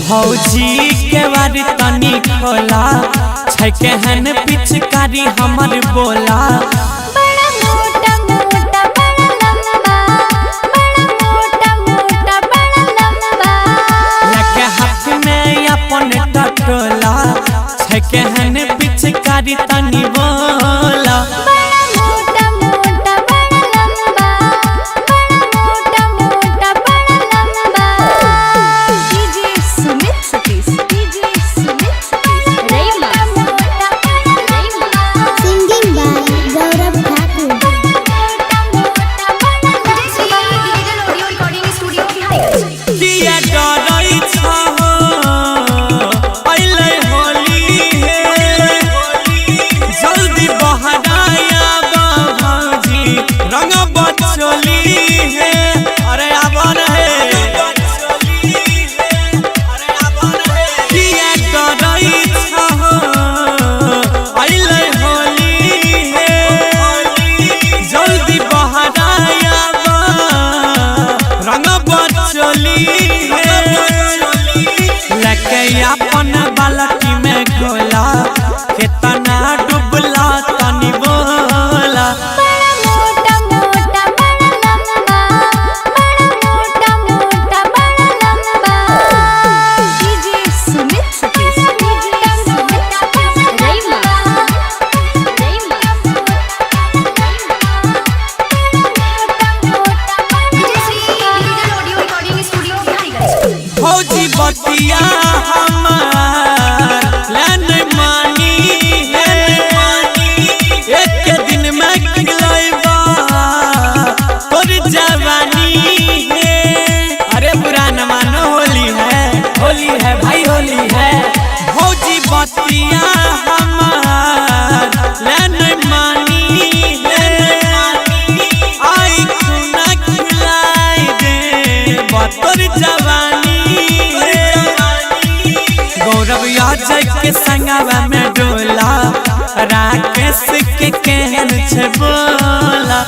भौजी के बारी तनी खोला छै केहन पिचकारी हमर बोला बड़ा मोटा मोटा बड़ा लंबा बड़ा मोटा मोटा बड़ा लंबा लगे हाथ में अपन टटोला छै केहन पिचकारी तनी बोला बड़ा मोटा मोटा बड़ा लंबा बड़ा मोटा मोटा बड़ा लंबा डीजे सुमित सतीश रैमा सिंगिंग बाय गौरव ठाकुर किया डरै छ हो अइलै होली हे जल्दी बहराया भौजी रंग बचोली हे अरे आवन हे किया डरै छ हो अइलै होली हे जल्दी बहराया रंग बचोली लके अपन बालटी में गोला केतना डुबला तनी बोला बड़ा मोटा मोटा बड़ा लंबा बड़ा मोटा मोटा बड़ा लंबा डीजे सुमित सतीश रैमा भौजी बतिया हमार लान मानी है एक दिन में खिलैबा तोर जवानी है अरे बुरा न मानो होली है भाई होली है भौजी बतिया हमार लान मानी है आई खुना खिलाई दे तोर जवानी गौरव याजक के संगवा में डोला राकेश के केहन छे बोला।